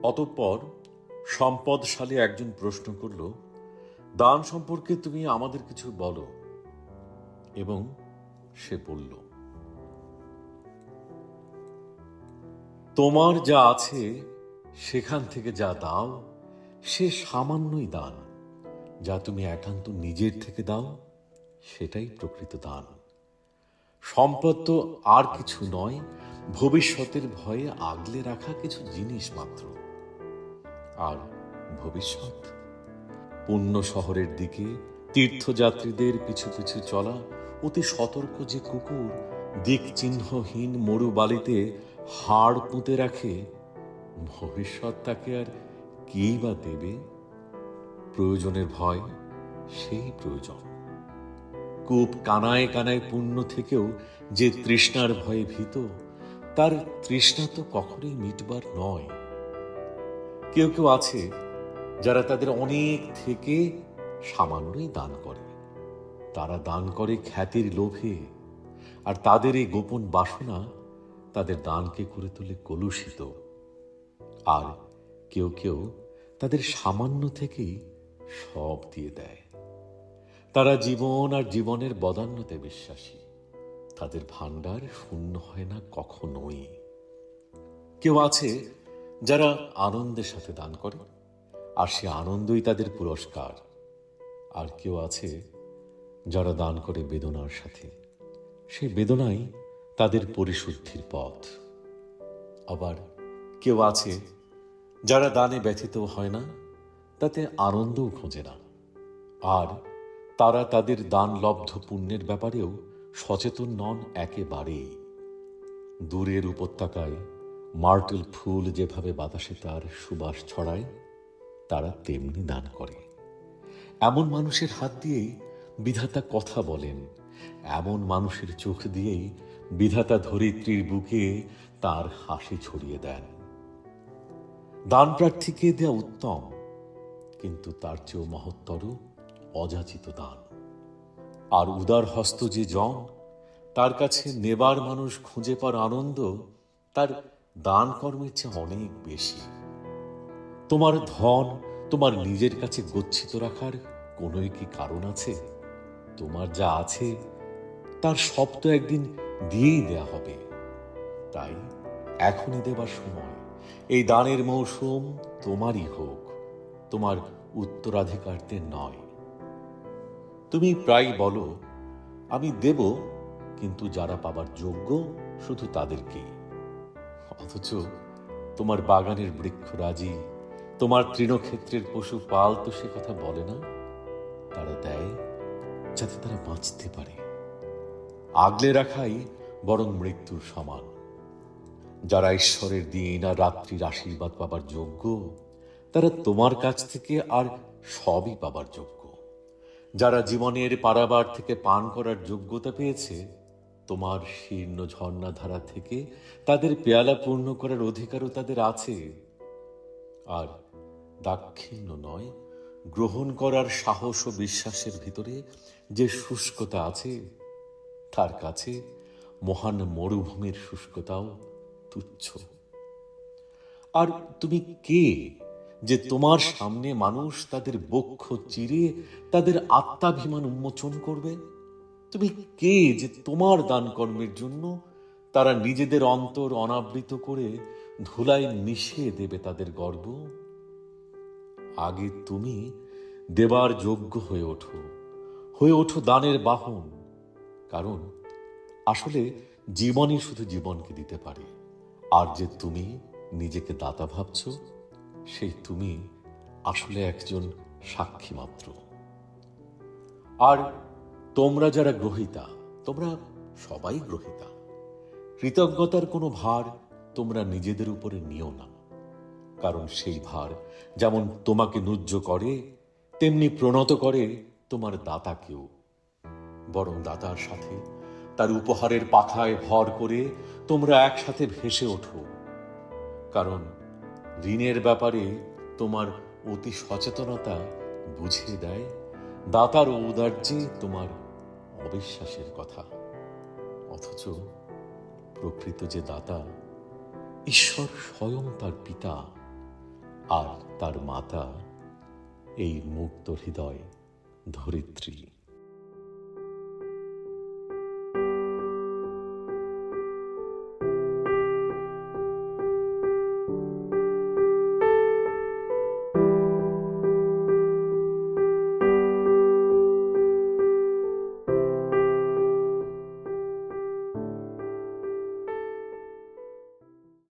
অতঃপর সম্পদশালী একজন প্রশ্ন করল, দান সম্পর্কে তুমি আমাদের কিছু বলো। এবং সে বলল, তোমার যা আছে সেখান থেকে যা দাও সে সামান্যই দান। যা তুমি একান্ত নিজের থেকে দাও সেটাই প্রকৃত দান। সম্পদ তো আর কিছু নয়, ভবিষ্যতের ভয়ে আগলে রাখা কিছু জিনিস মাত্র। আর ভবিষ্যৎ, পুণ্য শহরের দিকে তীর্থযাত্রীদের পিছু পিছু চলা অতি সতর্ক যে কুকুর দিক চিহ্নহীন মরুবালিতে হাড় পুঁতে রাখে, ভবিষ্যৎ তাকে আর কি বা দেবে? প্রয়োজনের ভয় সেই প্রয়োজন। কূপ কানায় কানায় পুণ্য থেকেও যে তৃষ্ণার ভয়ে ভীত, তার তৃষ্ণা তো কখনোই মিটবার নয়। কেউ কেউ আছে যারা তাদের অনেক থেকে সামান্যই দান করে। তারা দান করে খ্যাতির লোভে, আর তাদের এই গোপন বাসনা তাদের দানকে করে তোলে কলুষিত। আর কেউ কেউ তাদের সামান্য থেকেই সব দিয়ে দেয়। তারা জীবন আর জীবনের বদান্যতে বিশ্বাসী। তাদের ভাণ্ডার শূন্য হয় না কখনোই। কেউ আছে যারা আনন্দের সাথে দান করে, আর সে আনন্দই তাদের পুরস্কার। আর কেউ আছে যারা দান করে বেদনার সাথে, সেই বেদনাই তাদের পরিশুদ্ধির পথ। আবার কেউ আছে যারা দানে ব্যথিত হয় না, তাতে আনন্দও খোঁজে না। আর তারা তাদের দান লব্ধ পুণ্যের ব্যাপারেও সচেতন নন একেবারেই। দূরের উপত্যকায় মার্টেল ফুল যেভাবে বাতাসে তার সুবাস ছড়ায়, তারা তেমনি দান করে। এমন মানুষের হাত দিয়েই বিধাতা কথা বলেন, এমন মানুষের চোখ দিয়েই বিধাতা ধরিত্রীর বুকে তার হাসি ছড়িয়ে দেন। দান প্রার্থীকে দেয়া উত্তম, কিন্তু তার চেয়েও মহত্তর অযাচিত দান। আর উদার হস্ত যে জন, তার কাছে নেবার মানুষ খুঁজে পাওয়ার আনন্দ তার দান কর্মের চেয়ে অনেক বেশি। তোমার ধন তোমার নিজের কাছে গচ্ছিত রাখার কোনোই কি কারণ আছে? তোমার যা আছে তার সব তো একদিন দিয়েই দেয়া হবে। তাই এখনই দেবার সময়। এই দানের মৌসুম তোমারই হোক, তোমার উত্তরাধিকারদের নয়। তুমি প্রায় বলো, আমি দেব, কিন্তু যারা পাবার যোগ্য শুধু তাদেরকেই। অথচ তোমার বাগানের বৃক্ষরাজি, তোমার তৃণক্ষেত্রের পশুপাল তো সে কথা বলে না। তারা দেয় যাতে তারা বাঁচতে পারে। আগলে রাখাই বরং মৃত্যুর সমান। যারা ঈশ্বরের দিন আর রাত্রির আশীর্বাদ পাবার যোগ্য, তারা তোমার কাছ থেকে আর সবই পাবার যোগ্য। যারা জীবনের পারাবার থেকে পান করার যোগ্যতা পেয়েছে, তোমার শীর্ণ ঝর্ণাধারা থেকে তাদের পেয়ালা পূর্ণ করার অধিকারও তাদের আছে। আর দাক্ষিণ্য নয়, গ্রহণ করার সাহস ও বিশ্বাসের ভিতরে যে শুষ্কতা আছে, তার কাছে মহান মরুভূমির শুষ্কতাও তুচ্ছ। আর তুমি কে যে তোমার সামনে মানুষ তাদের বক্ষ চিরে তাদের আত্মাভিমান উন্মোচন করবে? তুমি কে যে তোমার দান কর্মের জন্য তারা নিজেদের অন্তর অনাবৃত করে ধুলায় মিশিয়ে দেবে তাদের গর্ব? আগে তুমি দেবার যোগ্য হয়ে ওঠো দানের বাহন। কারণ আসলে জীবনই শুধু জীবনকে দিতে পারে। আর যে তুমি নিজেকে দাতা ভাবছ, সেই তুমি আসলে একজন সাক্ষী মাত্র। আর তোমরা যারা গ্রহীতা, তোমরা সবাই গ্রহীতা। কৃতজ্ঞতার কোনো ভার তোমরা নিজেদের উপরে নিও না। কারণ সেই ভার যেমন তোমাকে নুজ্জ করে, তেমনি প্রণত করে তোমার দাতাকেও। বরং দাতার সাথে তার উপহারের পাখায় ভর করে তোমরা একসাথে ভেসে ওঠো। কারণ ঋণের ব্যাপারে তোমার অতি সচেতনতা বুঝিয়ে দেয় দাতার ঔদার্যে তোমার অবিশ্বাসের কথা। অথচ প্রকৃত যে দাতা, ঈশ্বর স্বয়ং তার পিতা, আর তার মাতা এই মুক্ত হৃদয় ধরিত্রী।